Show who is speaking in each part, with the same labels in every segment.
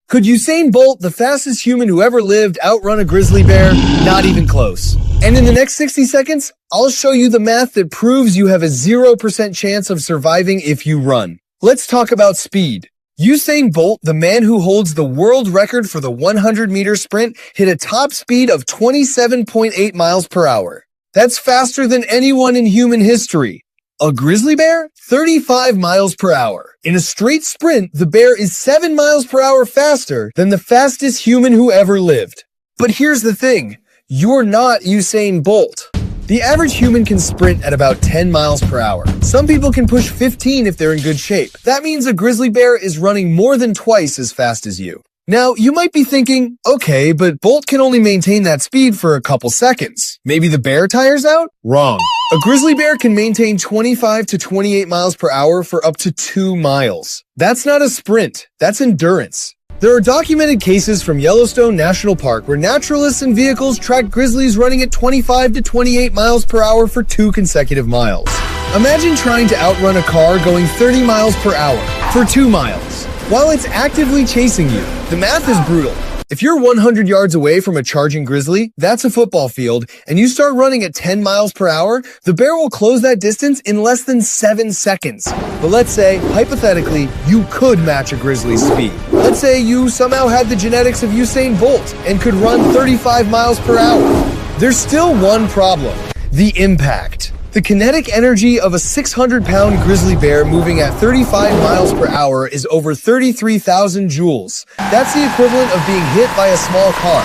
Speaker 1: Could Usain Bolt, the fastest human who ever lived, outrun a grizzly bear? Not even close. And in the next 60 seconds, I'll show you the math that proves you have a 0% chance of surviving if you run. Let's talk about speed. Usain Bolt, the man who holds the world record for the 100-meter sprint, hit a top speed of 27.8 miles per hour. That's faster than anyone in human history. A grizzly bear? 35 miles per hour. In a straight sprint, the bear is 7 miles per hour faster than the fastest human who ever lived. But here's the thing. You're not Usain Bolt. The average human can sprint at about 10 miles per hour. Some people can push 15 if they're in good shape. That means a grizzly bear is running more than twice as fast as you. Now, you might be thinking, okay, but Bolt can only maintain that speed for a couple seconds. Maybe the bear tires out? Wrong. A grizzly bear can maintain 25 to 28 miles per hour for up to 2 miles. That's not a sprint. That's endurance. There are documented cases from Yellowstone National Park where naturalists and vehicles tracked grizzlies running at 25 to 28 miles per hour for 2 consecutive miles. Imagine trying to outrun a car going 30 miles per hour for 2 miles. While it's actively chasing you, the math is brutal. If you're 100 yards away from a charging grizzly, that's a football field, and you start running at 10 miles per hour, the bear will close that distance in less than 7 seconds. But let's say, hypothetically, you could match a grizzly's speed. Let's say you somehow had the genetics of Usain Bolt and could run 35 miles per hour. There's still one problem: the impact. The kinetic energy of a 600-pound grizzly bear moving at 35 miles per hour is over 33,000 joules. That's the equivalent of being hit by a small car.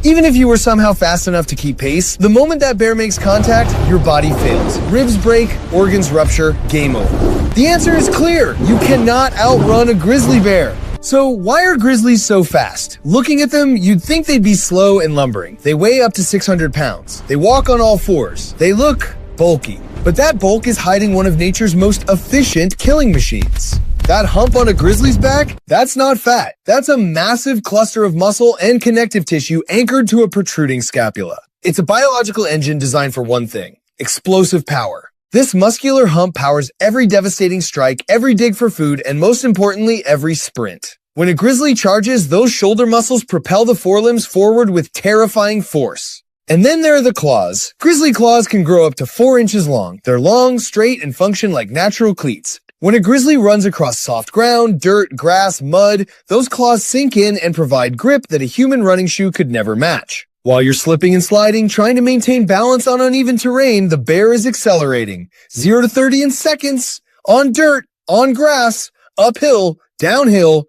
Speaker 1: Even if you were somehow fast enough to keep pace, the moment that bear makes contact, your body fails. Ribs break, organs rupture, game over. The answer is clear. You cannot outrun a grizzly bear. So why are grizzlies so fast? Looking at them, you'd think they'd be slow and lumbering. They weigh up to 600 pounds. They walk on all fours. They look bulky. But that bulk is hiding one of nature's most efficient killing machines. That hump on a grizzly's back? That's not fat. That's a massive cluster of muscle and connective tissue anchored to a protruding scapula. It's a biological engine designed for one thing: explosive power. This muscular hump powers every devastating strike, every dig for food, and most importantly, every sprint. When a grizzly charges, those shoulder muscles propel the forelimbs forward with terrifying force. And then there are the claws. Grizzly claws can grow up to 4 inches long. They're long, straight, and function like natural cleats. When a grizzly runs across soft ground, dirt, grass, mud, those claws sink in and provide grip that a human running shoe could never match. While you're slipping and sliding, trying to maintain balance on uneven terrain, the bear is accelerating. 0 to 30 in seconds. On dirt, on grass, uphill, downhill.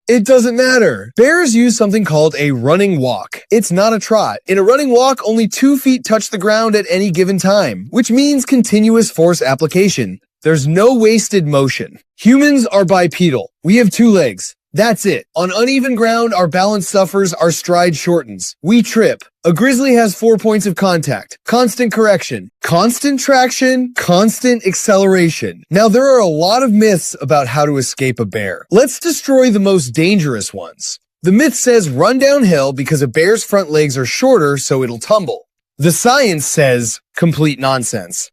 Speaker 1: It doesn't matter. Bears use something called a running walk. It's not a trot. In a running walk, only 2 feet touch the ground at any given time, which means continuous force application. There's no wasted motion. Humans are bipedal. We have 2 legs. That's it. On uneven ground, our balance suffers, our stride shortens. We trip. A grizzly has 4 points of contact: constant correction, constant traction, constant acceleration. Now, there are a lot of myths about how to escape a bear. Let's destroy the most dangerous ones. The myth says run downhill because a bear's front legs are shorter, so it'll tumble. The science says complete nonsense.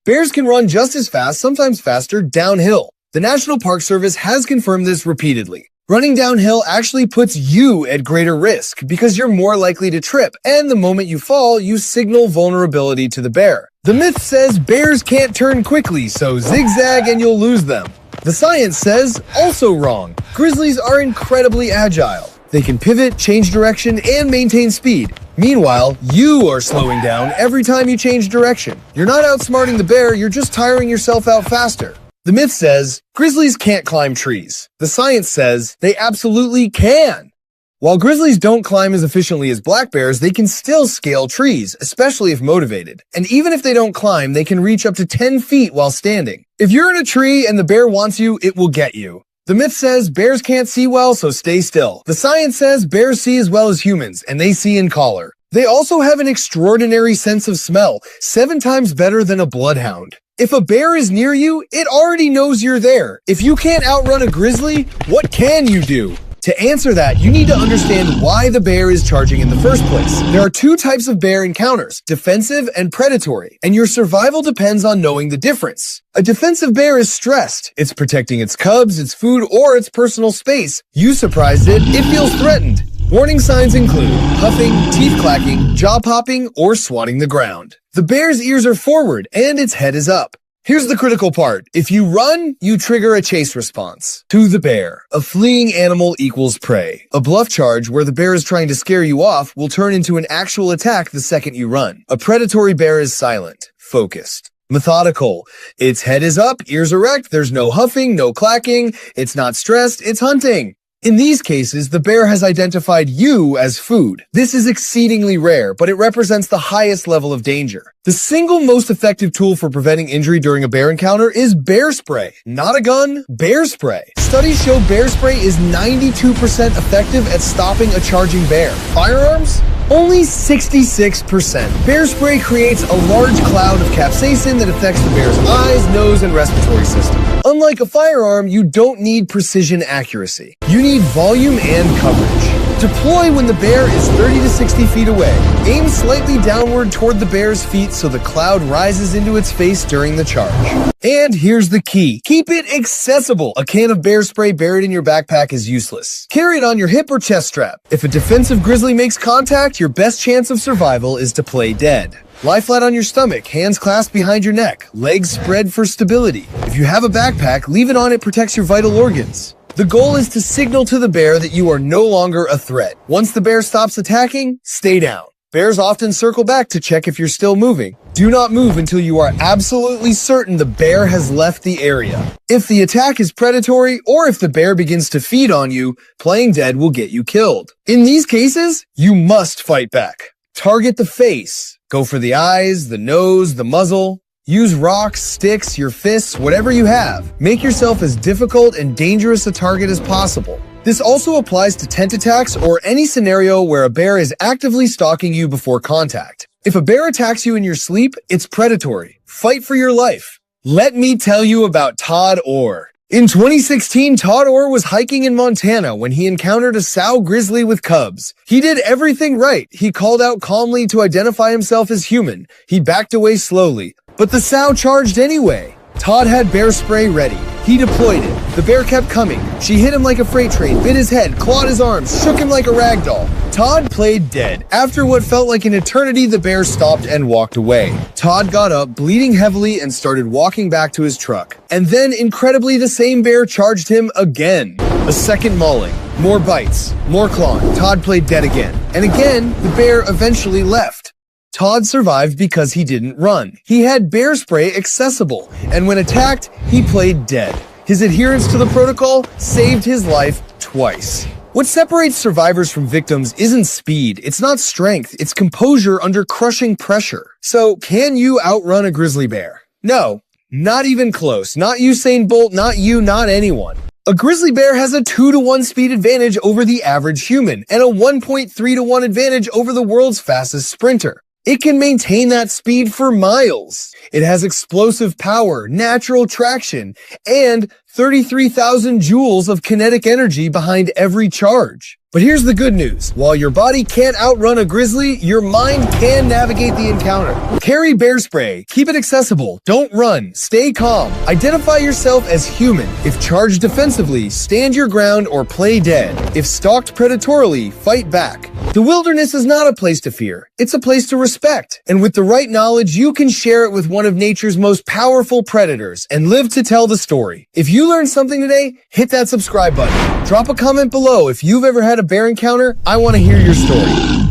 Speaker 1: Bears can run just as fast, sometimes faster, downhill. The National Park Service has confirmed this repeatedly. Running downhill actually puts you at greater risk because you're more likely to trip, and the moment you fall, you signal vulnerability to the bear. The myth says bears can't turn quickly, so zigzag and you'll lose them. The science says also wrong. Grizzlies are incredibly agile. They can pivot, change direction, and maintain speed. Meanwhile, you are slowing down every time you change direction. You're not outsmarting the bear, you're just tiring yourself out faster. The myth says grizzlies can't climb trees. The science says they absolutely can. While grizzlies don't climb as efficiently as black bears, they can still scale trees, especially if motivated. And even if they don't climb, they can reach up to 10 feet while standing. If you're in a tree and the bear wants you, it will get you. The myth says bears can't see well, so stay still. The science says bears see as well as humans, and they see in color. They also have an extraordinary sense of smell, 7 times better than a bloodhound. If a bear is near you, it already knows you're there. If you can't outrun a grizzly, what can you do? To answer that, you need to understand why the bear is charging in the first place. There are two types of bear encounters, defensive and predatory, and your survival depends on knowing the difference. A defensive bear is stressed. It's protecting its cubs, its food, or its personal space. You surprised it, it feels threatened. Warning signs include huffing, teeth clacking, jaw popping, or swatting the ground. The bear's ears are forward and its head is up. Here's the critical part. If you run, you trigger a chase response. To the bear. A fleeing animal equals prey. A bluff charge where the bear is trying to scare you off will turn into an actual attack the second you run. A predatory bear is silent, focused, methodical. Its head is up, ears erect, there's no huffing, no clacking, it's not stressed, it's hunting. In these cases, the bear has identified you as food. This is exceedingly rare, but it represents the highest level of danger. The single most effective tool for preventing injury during a bear encounter is bear spray. Not a gun, bear spray. Studies show bear spray is 92% effective at stopping a charging bear. Firearms? Only 66%. Bear spray creates a large cloud of capsaicin that affects the bear's eyes, nose, and respiratory system. Unlike a firearm, you don't need precision accuracy. You need volume and coverage. Deploy when the bear is 30 to 60 feet away. Aim slightly downward toward the bear's feet so the cloud rises into its face during the charge. And here's the key. Keep it accessible. A can of bear spray buried in your backpack is useless. Carry it on your hip or chest strap. If a defensive grizzly makes contact, your best chance of survival is to play dead. Lie flat on your stomach, hands clasped behind your neck, legs spread for stability. If you have a backpack, leave it on, it protects your vital organs. The goal is to signal to the bear that you are no longer a threat. Once the bear stops attacking, stay down. Bears often circle back to check if you're still moving. Do not move until you are absolutely certain the bear has left the area. If the attack is predatory, or if the bear begins to feed on you, playing dead will get you killed. In these cases, you must fight back. Target the face. Go for the eyes, the nose, the muzzle. Use rocks, sticks, your fists, whatever you have. Make yourself as difficult and dangerous a target as possible. This also applies to tent attacks or any scenario where a bear is actively stalking you before contact. If a bear attacks you in your sleep, it's predatory. Fight for your life. Let me tell you about Todd Orr. In 2016, Todd Orr was hiking in Montana when he encountered a sow grizzly with cubs. He did everything right. He called out calmly to identify himself as human. He backed away slowly. But the sow charged anyway. Todd had bear spray ready. He deployed it. The bear kept coming. She hit him like a freight train, bit his head, clawed his arms, shook him like a rag doll. Todd played dead. After what felt like an eternity, the bear stopped and walked away. Todd got up, bleeding heavily, and started walking back to his truck. And then, incredibly, the same bear charged him again. A second mauling. More bites. More clawing. Todd played dead again. And again, the bear eventually left. Todd survived because he didn't run. He had bear spray accessible, and when attacked, he played dead. His adherence to the protocol saved his life twice. What separates survivors from victims isn't speed, it's not strength, it's composure under crushing pressure. So, can you outrun a grizzly bear? No, not even close. Not Usain Bolt, not you, not anyone. A grizzly bear has a 2-to-1 speed advantage over the average human, and a 1.3-to-1 advantage over the world's fastest sprinter. It can maintain that speed for miles. It has explosive power, natural traction, and 33,000 joules of kinetic energy behind every charge. But here's the good news. While your body can't outrun a grizzly, your mind can navigate the encounter. Carry bear spray. Keep it accessible. Don't run. Stay calm. Identify yourself as human. If charged defensively, stand your ground or play dead. If stalked predatorily, fight back. The wilderness is not a place to fear. It's a place to respect. And with the right knowledge, you can share it with one of nature's most powerful predators and live to tell the story. If you learned something today, hit that subscribe button. Drop a comment below if you've ever had a bear encounter. I want to hear your story.